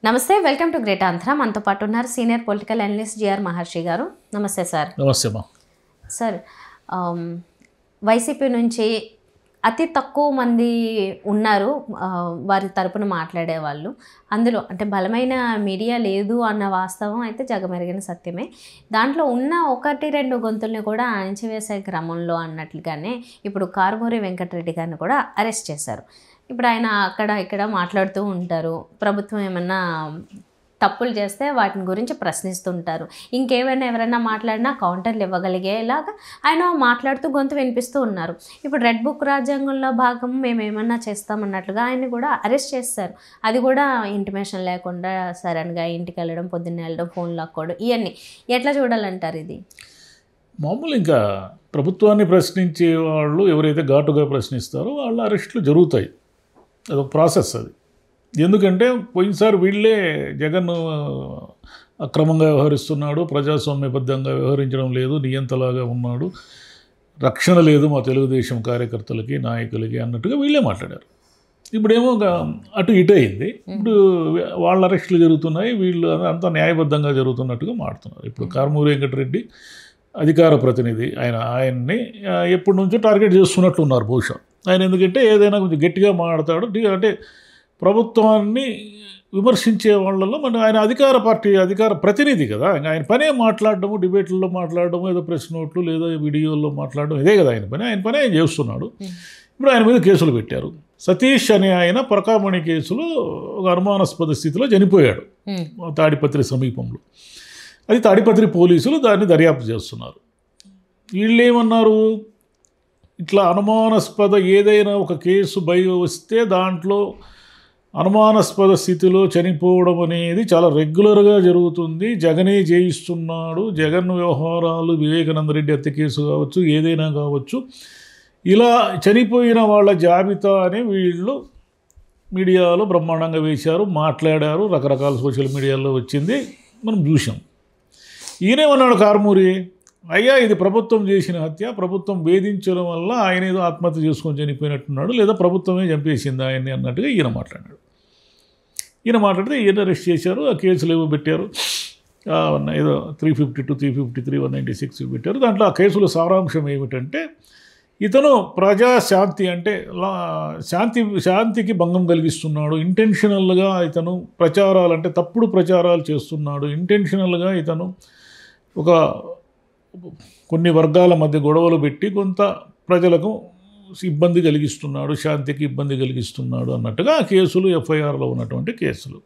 నమస్తే, welcome to great Andhra. మనతో పాటు ఉన్నారు సీనియర్ పొలిటికల్ అనలిస్ట్ జిఆర్ మహర్షి గారు. నమస్తే సార్. నమస్తే సార్, వైసీపీ నుంచి అతి తక్కువ మంది ఉన్నారు వారి తరపున మాట్లాడేవాళ్ళు. అందులో అంటే బలమైన మీడియా లేదు అన్న వాస్తవం అయితే జగమెరిగిన సత్యమే. దాంట్లో ఉన్న 1-2 గొంతుల్ని కూడా అణిచివేసే క్రమంలో అన్నట్లుగానే ఇప్పుడు కారుమూరి వెంకటరెడ్డి గారిని కూడా అరెస్ట్ చేశారు. ఇప్పుడు ఆయన అక్కడ ఇక్కడ మాట్లాడుతూ ఉంటారు. ప్రభుత్వం ఏమన్నా తప్పులు చేస్తే వాటిని గురించి ప్రశ్నిస్తుంటారు. ఇంకేమైనా ఎవరైనా మాట్లాడినా కౌంటర్లు ఇవ్వగలిగేలాగా ఆయన మాట్లాడుతూ గొంతు వినిపిస్తూ ఉన్నారు. ఇప్పుడు రెడ్ బుక్ రాజ్యాంగంలో భాగం మేమేమన్నా చేస్తామన్నట్లుగా ఆయన్ని కూడా అరెస్ట్ చేస్తారు. అది కూడా ఇంటిమేషన్ లేకుండా సడన్గా ఇంటికి వెళ్ళడం, పొద్దున్నే వెళ్ళడం, ఫోన్ లాక్కోవడం, ఇవన్నీ ఎట్లా చూడాలంటారు? ఇది మామూలు ఇంకా ప్రభుత్వాన్ని ప్రశ్నించే వాళ్ళు ఎవరైతే ఘాటుగా ప్రశ్నిస్తారో వాళ్ళ అరెస్టులు జరుగుతాయి. అదొక ప్రాసెస్. అది ఎందుకంటే పోయినసారి వీళ్ళే జగన్ అక్రమంగా వ్యవహరిస్తున్నాడు, ప్రజాస్వామ్యబద్ధంగా వ్యవహరించడం లేదు, నియంతలాగా ఉన్నాడు, రక్షణ లేదు మా తెలుగుదేశం కార్యకర్తలకి నాయకులకి అన్నట్టుగా వీళ్ళే మాట్లాడారు. ఇప్పుడేమో అటు ఇటు అయింది. ఇప్పుడు వాళ్ళ అరెస్టులు జరుగుతున్నాయి, వీళ్ళు అంతా న్యాయబద్ధంగా జరుగుతున్నట్టుగా మాట్లాడుతున్నారు. ఇప్పుడు కారుమూరి వెంకటరెడ్డి అధికార ప్రతినిధి, ఆయన్ని ఎప్పటి నుంచో టార్గెట్ చేస్తున్నట్టు ఉన్నారు బహుశా. ఆయన ఎందుకంటే ఏదైనా కొంచెం గట్టిగా మాట్లాడతాడు, అంటే ప్రభుత్వాన్ని విమర్శించే వాళ్ళలో ఆయన అధికార ప్రతినిధి కదా. ఆయన పనే మాట్లాడడము, డిబేట్లలో మాట్లాడడము, ఏదో ప్రెస్ నోట్లు లేదా వీడియోల్లో మాట్లాడడం, ఇదే కదా ఆయన పని ఆయన చేస్తున్నాడు. ఇప్పుడు ఆయన మీద కేసులు పెట్టారు. సతీష్ అనే ఆయన పరకామణి కేసులో ఒక అనుమానాస్పద స్థితిలో చనిపోయాడు తాడిపత్రి సమీపంలో. అది తాడిపత్రి పోలీసులు దాన్ని దర్యాప్తు చేస్తున్నారు. వీళ్ళు ఏమన్నారు, ఇట్లా అనుమానాస్పద ఏదైనా ఒక కేసు వస్తే దాంట్లో అనుమానాస్పద స్థితిలో చనిపోవడం అనేది చాలా రెగ్యులర్గా జరుగుతుంది, జగనే చేయిస్తున్నాడు, జగన్ వ్యవహారాలు, వివేకానంద రెడ్డి హత్య కేసు కావచ్చు, ఏదైనా కావచ్చు, ఇలా చనిపోయిన వాళ్ళ జాబితా అని వీళ్ళు మీడియాలో బ్రహ్మాండంగా వేశారు, మాట్లాడారు, రకరకాల సోషల్ మీడియాలో వచ్చింది, మనం చూసాం. ఈయనేమన్నాడు కారుమూరి, అయ్యా ఇది ప్రభుత్వం చేసిన హత్య, ప్రభుత్వం వేధించడం వల్ల ఆయన ఏదో ఆత్మహత్య చేసుకొని చనిపోయినట్టున్నాడు, లేదా ప్రభుత్వమే చంపేసింది ఆయన్ని అన్నట్టుగా ఈయన మాట్లాడాడు. ఈయన మాట్లాడితే ఈయన అరెస్ట్ చేశారు, ఆ కేసులు ఏవో పెట్టారు, ఏదో 352, 353, 196 పెట్టారు. దాంట్లో ఆ కేసుల సారాంశం ఏమిటంటే, ఇతను ప్రజాశాంతి అంటే శాంతికి భంగం కలిగిస్తున్నాడు, ఇంటెన్షనల్గా ఇతను ప్రచారాలు అంటే తప్పుడు ప్రచారాలు చేస్తున్నాడు, ఇంటెన్షనల్గా ఇతను కొన్ని వర్గాల మధ్య గొడవలు పెట్టి కొంత ప్రజలకు ఇబ్బంది కలిగిస్తున్నాడు, శాంతికి ఇబ్బంది కలిగిస్తున్నాడు అన్నట్టుగా ఆ కేసులు ఎఫ్ఐఆర్లో ఉన్నటువంటి కేసులు.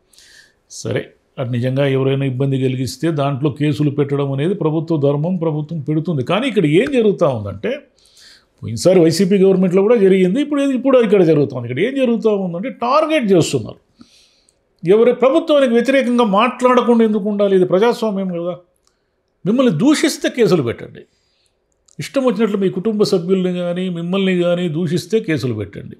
సరే, అది నిజంగా ఎవరైనా ఇబ్బంది కలిగిస్తే దాంట్లో కేసులు పెట్టడం అనేది ప్రభుత్వ ధర్మం, ప్రభుత్వం పెడుతుంది. కానీ ఇక్కడ ఏం జరుగుతూ ఉందంటే, పోయినసారి వైసీపీ గవర్నమెంట్లో కూడా జరిగింది, ఇప్పుడు ఇక్కడ జరుగుతుంది. ఇక్కడ ఏం జరుగుతూ ఉందంటే టార్గెట్ చేస్తున్నారు. ప్రభుత్వానికి వ్యతిరేకంగా మాట్లాడకుండా ఎందుకు ఉండాలి? ఇది ప్రజాస్వామ్యం కదా. మిమ్మల్ని దూషిస్తే కేసులు పెట్టండి, ఇష్టం వచ్చినట్లు మీ కుటుంబ సభ్యుల్ని కానీ మిమ్మల్ని కానీ దూషిస్తే కేసులు పెట్టండి.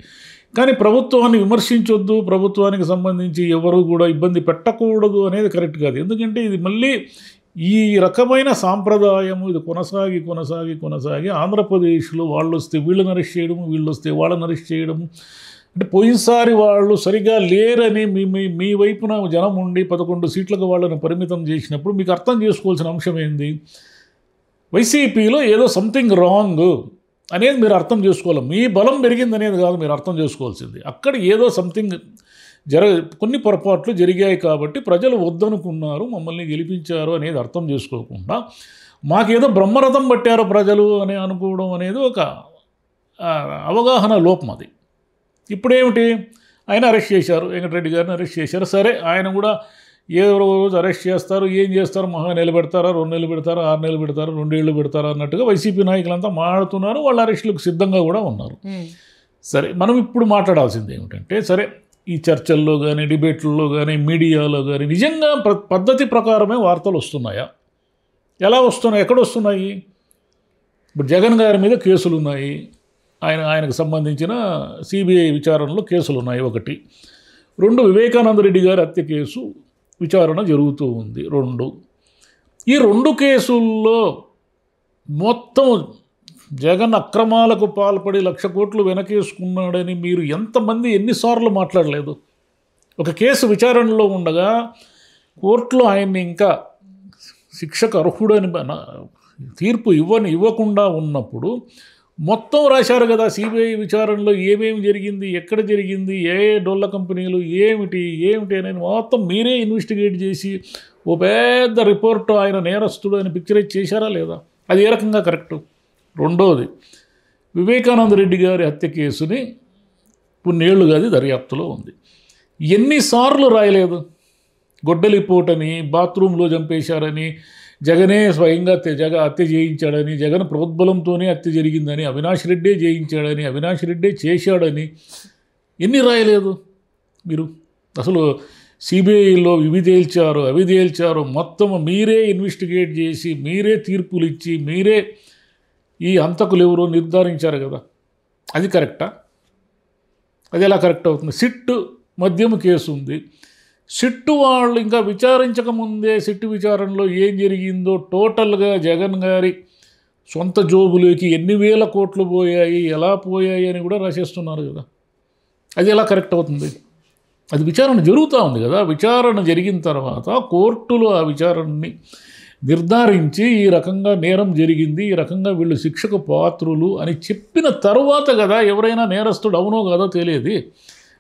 కానీ ప్రభుత్వాన్ని విమర్శించొద్దు, ప్రభుత్వానికి సంబంధించి ఎవరు కూడా ఇబ్బంది పెట్టకూడదు అనేది కరెక్ట్ కాదు. ఎందుకంటే ఇది మళ్ళీ ఈ రకమైన సాంప్రదాయము ఇది కొనసాగి ఆంధ్రప్రదేశ్లో వాళ్ళు వస్తే వీళ్ళని అరెస్ట్ చేయడము, వీళ్ళు వస్తే వాళ్ళని అరెస్ట్ చేయడము. అంటే పోయినసారి వాళ్ళు సరిగా లేరని మీ వైపున జనం ఉండి 11 సీట్లకు వాళ్ళని పరిమితం చేసినప్పుడు మీకు అర్థం చేసుకోవాల్సిన అంశం ఏంది, వైసీపీలో ఏదో సంథింగ్ రాంగ్ అనేది మీరు అర్థం చేసుకోవాలి. మీ బలం పెరిగింది అనేది కాదు మీరు అర్థం చేసుకోవాల్సింది. అక్కడ ఏదో సంథింగ్ కొన్ని పొరపాట్లు జరిగాయి కాబట్టి ప్రజలు వద్దనుకున్నారు, మమ్మల్ని గెలిపించారు అనేది అర్థం చేసుకోకుండా మాకేదో బ్రహ్మరథం పట్టారు ప్రజలు అని అనుకోవడం అనేది ఒక అవగాహన లోపం. అది ఇప్పుడేమిటి, ఆయన అరెస్ట్ చేశారు, వెంకటరెడ్డి గారిని అరెస్ట్ చేశారు. సరే, ఆయన కూడా ఏదో రోజు అరెస్ట్ చేస్తారు, ఏం చేస్తారు, మహా నెల పెడతారా, 2 నెలలు పెడతారా, 6 నెలలు పెడతారా, 2 ఏళ్ళు పెడతారా అన్నట్టుగా వైసీపీ నాయకులంతా మాట్లాడుతున్నారు, వాళ్ళ అరెస్టులకు సిద్ధంగా కూడా ఉన్నారు. సరే, మనం ఇప్పుడు మాట్లాడాల్సింది ఏమిటంటే, సరే ఈ చర్చల్లో కానీ డిబేట్లలో కానీ మీడియాలో కానీ నిజంగా పద్ధతి ప్రకారమే వార్తలు వస్తున్నాయా? ఎలా వస్తున్నాయి, ఎక్కడ వస్తున్నాయి? ఇప్పుడు జగన్ గారి మీద కేసులు ఉన్నాయి, ఆయనకు సంబంధించిన సిబిఐ విచారణలో కేసులు ఉన్నాయి 1. 2 వివేకానంద రెడ్డి గారి హత్య కేసు విచారణ జరుగుతూ ఉంది 2. ఈ 2 కేసుల్లో మొత్తం జగన్ అక్రమాలకు పాల్పడి 1,00,00,000 కోట్లు వెనకేసుకున్నాడని మీరు ఎంతమంది ఎన్నిసార్లు మాట్లాడలేదు? ఒక కేసు విచారణలో ఉండగా కోర్టులో ఆయన్ని ఇంకా శిక్షకు అర్హుడని తీర్పు ఇవ్వకుండా ఉన్నప్పుడు మొత్తం రాశారు కదా సిబిఐ విచారణలో ఏమేమి జరిగింది, ఎక్కడ జరిగింది, ఏ డొల్ల కంపెనీలు, ఏమిటి అనేది మొత్తం మీరే ఇన్వెస్టిగేట్ చేసి ఓ పెద్ద రిపోర్టు ఆయన నేరస్తుడు అని పిక్చరైజ్ చేశారా లేదా? అది ఏ రకంగా కరెక్టు? రెండోది, వివేకానంద రెడ్డి గారి హత్య కేసుని కొన్నేళ్లుగా అది దర్యాప్తులో ఉంది. ఎన్నిసార్లు రాయలేదు? గొడ్డలిపోటని, బాత్రూంలో చంపేశారని, జగనే స్వయంగా హత్య చేయించాడని, జగన్ ప్రోద్బలంతోనే హత్య జరిగిందని, అవినాష్ రెడ్డే చేయించాడని, అవినాష్ రెడ్డే చేశాడని ఎన్ని రాయలేదు మీరు? అసలు సిబిఐలో ఇవి తేల్చారు మొత్తం మీరే ఇన్వెస్టిగేట్ చేసి, మీరే తీర్పులు ఇచ్చి, మీరే ఈ హంతకులు ఎవరో నిర్ధారించారు కదా. అది కరెక్టా? అది ఎలా కరెక్ట్ అవుతుంది? సిట్ మద్యం కేసు ఉంది. సిట్టు వాళ్ళు ఇంకా విచారించకముందే సిట్టు విచారణలో ఏం జరిగిందో టోటల్గా జగన్ గారి సొంత జోబులోకి ఎన్ని వేల కోట్లు పోయాయి, ఎలా పోయాయి అని కూడా రాసేస్తున్నారు కదా. అది ఎలా కరెక్ట్ అవుతుంది? అది విచారణ జరుగుతూ ఉంది కదా. విచారణ జరిగిన తర్వాత కోర్టులు ఆ విచారణని నిర్ధారించి ఈ రకంగా నేరం జరిగింది, ఈ రకంగా వీళ్ళు శిక్షకు పాత్రులు అని చెప్పిన తర్వాత కదా ఎవరైనా నేరస్తుడు అవునో కాదో తెలియదు.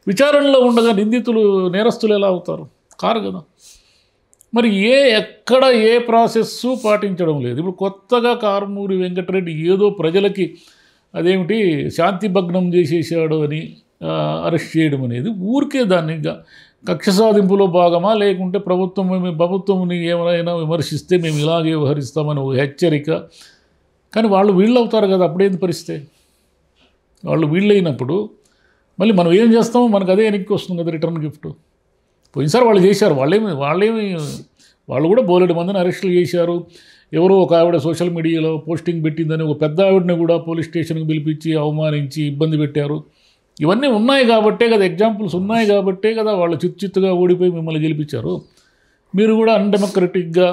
విచారణలో ఉండగా నిందితులు నేరస్తులు ఎలా అవుతారు? కారు కదా. మరి ఎక్కడ ఏ ప్రాసెస్సు పాటించడం లేదు. ఇప్పుడు కొత్తగా కారుమూరి వెంకటరెడ్డి ఏదో ప్రజలకి అదేమిటి శాంతి భగ్నం చేసేసాడు అని అరెస్ట్ చేయడం అనేది ఊరికే దాన్ని కక్ష సాధింపులో భాగమా, లేకుంటే ప్రభుత్వంని ఏమైనా విమర్శిస్తే మేము ఇలాగే వ్యవహరిస్తామని ఒక హెచ్చరిక. కానీ వాళ్ళు వీళ్ళు అవుతారు కదా. అప్పుడేంది పరిస్థితి? వాళ్ళు వీళ్ళైనప్పుడు మళ్ళీ మనం ఏం చేస్తామో మనకు అదే వెనక్కి వస్తుంది కదా, రిటర్న్ గిఫ్ట్. పోయినసారి వాళ్ళు చేశారు. వాళ్ళు కూడా బోలెడు మందిని అరెస్టులు చేశారు. ఎవరో ఒక ఆవిడ సోషల్ మీడియాలో పోస్టింగ్ పెట్టిందని ఒక పెద్ద ఆవిడని కూడా పోలీస్ స్టేషన్కి పిలిపించి అవమానించి ఇబ్బంది పెట్టారు. ఇవన్నీ ఉన్నాయి కాబట్టే కదా, ఎగ్జాంపుల్స్ ఉన్నాయి కాబట్టే కదా వాళ్ళు చిత్తుగా ఓడిపోయి మిమ్మల్ని గెలిపించారు. మీరు కూడా అన్డెమోక్రటిక్గా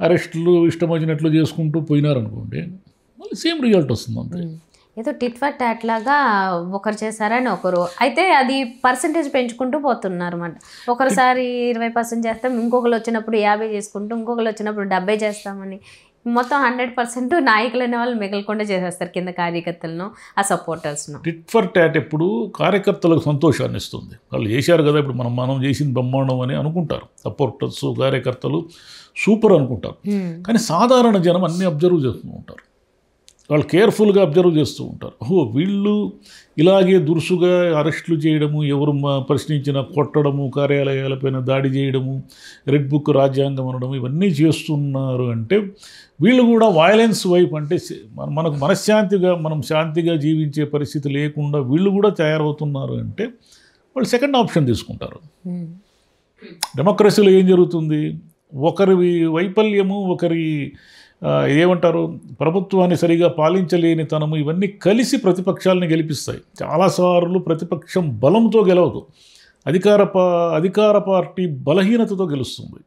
అరెస్టులు ఇష్టం వచ్చినట్లు చేసుకుంటూ పోయినారనుకోండి, మళ్ళీ సేమ్ రిజల్ట్ వస్తుంది అంతే. ఏదో టిట్ ఫర్ టాట్ లాగా ఒకరు చేశారని ఒకరు అయితే అది పర్సంటేజ్ పెంచుకుంటూ పోతున్నారు అన్నమాట. ఒకసారి 20% చేస్తాం, ఇంకొకరు వచ్చినప్పుడు 50 చేసుకుంటూ, ఇంకొకరు వచ్చినప్పుడు 70 చేస్తామని మొత్తం 100% నాయకులు అనే వాళ్ళు మిగలకుండా చేసేస్తారు కింద కార్యకర్తలను, ఆ సపోర్టర్స్ను. టిట్ ఫర్ టాట్ ఎప్పుడు కార్యకర్తలకు సంతోషాన్ని ఇస్తుంది. వాళ్ళు చేశారు కదా, ఇప్పుడు మనం చేసింది బ్రహ్మాండం అని అనుకుంటారు. సపోర్టర్స్ కార్యకర్తలు సూపర్ అనుకుంటారు. కానీ సాధారణ జనం అన్నీ అబ్జర్వ్ చేస్తూ ఉంటారు. వాళ్ళు కేర్ఫుల్గా అబ్జర్వ్ చేస్తూ ఉంటారు. వీళ్ళు ఇలాగే దురుసుగా అరెస్టులు చేయడము, ఎవరు ప్రశ్నించిన కొట్టడము, కార్యాలయాలపైన దాడి చేయడము, రెడ్ బుక్ రాజ్యాంగం అనడం, ఇవన్నీ చేస్తున్నారు అంటే వీళ్ళు కూడా వయలెన్స్ వైపు, అంటే మనకు మనం శాంతిగా జీవించే పరిస్థితి లేకుండా వీళ్ళు కూడా తయారవుతున్నారు అంటే వాళ్ళు సెకండ్ ఆప్షన్ తీసుకుంటారు. డెమోక్రసీలో ఏం జరుగుతుంది? ఒకరి వైఫల్యము, ఒకరి ఏమంటారు ప్రభుత్వాన్ని సరిగా పాలించలేని తనము, ఇవన్నీ కలిసి ప్రతిపక్షాలని గెలిపిస్తాయి. చాలాసార్లు ప్రతిపక్షం బలంతో గెలవదు, అధికార పార్టీ బలహీనతతో గెలుస్తుంది.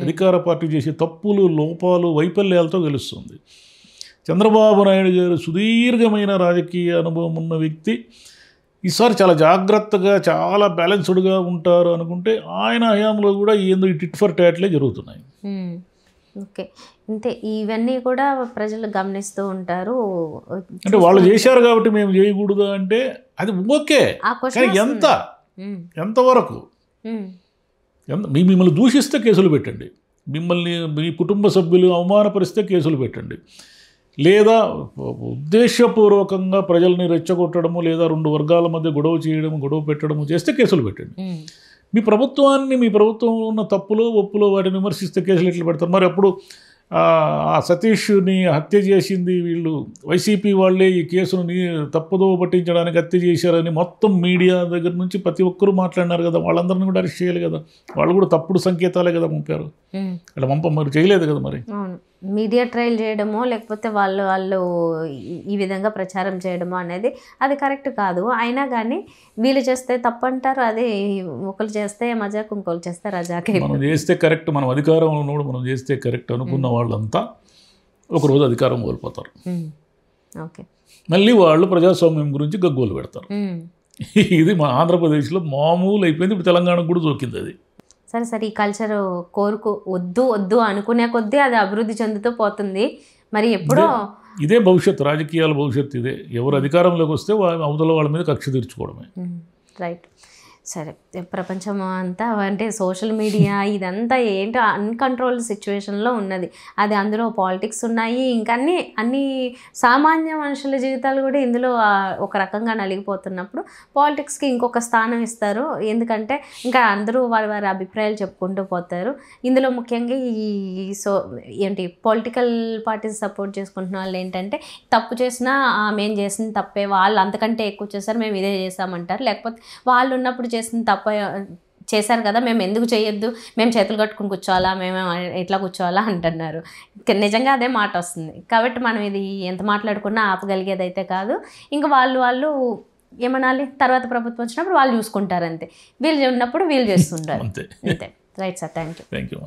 అధికార పార్టీ చేసే తప్పులు, లోపాలు, వైఫల్యాలతో గెలుస్తుంది. చంద్రబాబు నాయుడు గారు సుదీర్ఘమైన రాజకీయ అనుభవం ఉన్న వ్యక్తి. ఈసారి చాలా జాగ్రత్తగా, చాలా బ్యాలెన్స్డ్గా ఉంటారు అనుకుంటే ఆయన హయాంలో కూడా ఏందో ఈ టిట్ ఫర్ టాట్లే జరుగుతున్నాయి. ఓకే, అంటే ఇవన్నీ కూడా ప్రజలు గమనిస్తూ ఉంటారు. అంటే వాళ్ళు చేశారు కాబట్టి మేము చేయకూడదు అంటే అది ఓకే, కానీ ఎంతవరకు? మిమ్మల్ని దూషిస్తే కేసులు పెట్టండి, మీ కుటుంబ సభ్యులు అవమానపరిస్తే కేసులు పెట్టండి, లేదా ఉద్దేశపూర్వకంగా ప్రజల్ని రెచ్చగొట్టడము, లేదా రెండు వర్గాల మధ్య గొడవ పెట్టడము చేస్తే కేసులు పెట్టండి. మీ ప్రభుత్వంలో ఉన్న తప్పులో ఒప్పులో వాటిని విమర్శిస్తే కేసులు ఎట్లా పెడతారు? మరి అప్పుడు ఆ సతీష్ని హత్య చేసింది వీళ్ళు వైసీపీ వాళ్ళే, ఈ కేసును తప్పుదో పట్టించడానికి హత్య చేశారని మొత్తం మీడియా దగ్గర నుంచి ప్రతి ఒక్కరూ మాట్లాడినారు కదా. వాళ్ళందరినీ కూడా అరెస్ట్ చేయాలి కదా. వాళ్ళు కూడా తప్పుడు సంకేతాలే కదా పంపారు. అట్లా మరి చేయలేదు కదా. మరి మీడియా ట్రయల్ చేయడమో లేకపోతే వాళ్ళు ఈ విధంగా ప్రచారం చేయడమో అనేది అది కరెక్ట్ కాదు. అయినా కానీ వీళ్ళు చేస్తే తప్పు అంటారు, అదే ఒకరు చేస్తే మజాక్, ఇంకోళ్ళు చేస్తే రజాక్. మనం చేస్తే కరెక్ట్, మనం అధికారంలో ఉన్నప్పుడు మనం చేస్తే కరెక్ట్ అనుకున్న వాళ్ళంతా ఒకరోజు అధికారం కోల్పోతారు. ఓకే, మళ్ళీ వాళ్ళు ప్రజాస్వామ్యం గురించి గగ్గోలు పెడతారు. ఇది మా ఆంధ్రప్రదేశ్లో మామూలు అయిపోయింది. ఇప్పుడు తెలంగాణకు కూడా సోకింది అది. సరే సరే, ఈ కల్చర్ వద్దు వద్దు అనుకునే కొద్దీ అది అభివృద్ధి చెందుతూ పోతుంది. మరి ఎప్పుడో ఇదే భవిష్యత్తు, రాజకీయాల భవిష్యత్తు ఇదే. ఎవరు అధికారంలోకి వస్తే అవతల వాళ్ళ మీద కక్ష తీర్చుకోవడమే. రైట్. సరే, ప్రపంచం అంతా అంటే సోషల్ మీడియా ఇదంతా ఏంటో అన్కంట్రోల్ సిచ్యువేషన్లో ఉన్నది. అది అందులో పాలిటిక్స్ ఉన్నాయి, ఇంకా అన్ని సామాన్య మనుషుల జీవితాలు కూడా ఇందులో ఒక రకంగా నలిగిపోతున్నప్పుడు పాలిటిక్స్కి ఇంకొక స్థానం ఇస్తారు. ఎందుకంటే ఇంకా అందరూ వారి అభిప్రాయాలు చెప్పుకుంటూ పోతారు. ఇందులో ముఖ్యంగా ఏంటి పొలిటికల్ పార్టీస్ సపోర్ట్ చేసుకుంటున్న వాళ్ళు ఏంటంటే తప్పు చేసినా మేము చేసిన తప్పే, వాళ్ళు అంతకంటే ఎక్కువ చేశారు మేము ఇదే చేసామంటారు. లేకపోతే వాళ్ళు ఉన్నప్పుడు చేసిన తప్ప చేశారు కదా మేము ఎందుకు చేయొద్దు, మేము చేతులు కట్టుకుని కూర్చోవాలా, మేము ఎట్లా కూర్చోవాలా అంటున్నారు. నిజంగా అదే మాట వస్తుంది. కాబట్టి మనం ఇది ఎంత మాట్లాడుకున్నా ఆపగలిగేది అయితే కాదు. ఇంకా వాళ్ళు ఏమనాలి, తర్వాత ప్రభుత్వం వచ్చినప్పుడు వాళ్ళు చూసుకుంటారు అంతే, వీళ్ళు ఉన్నప్పుడు వీళ్ళు చేస్తుంటారు అంతే. Right sir, thank you.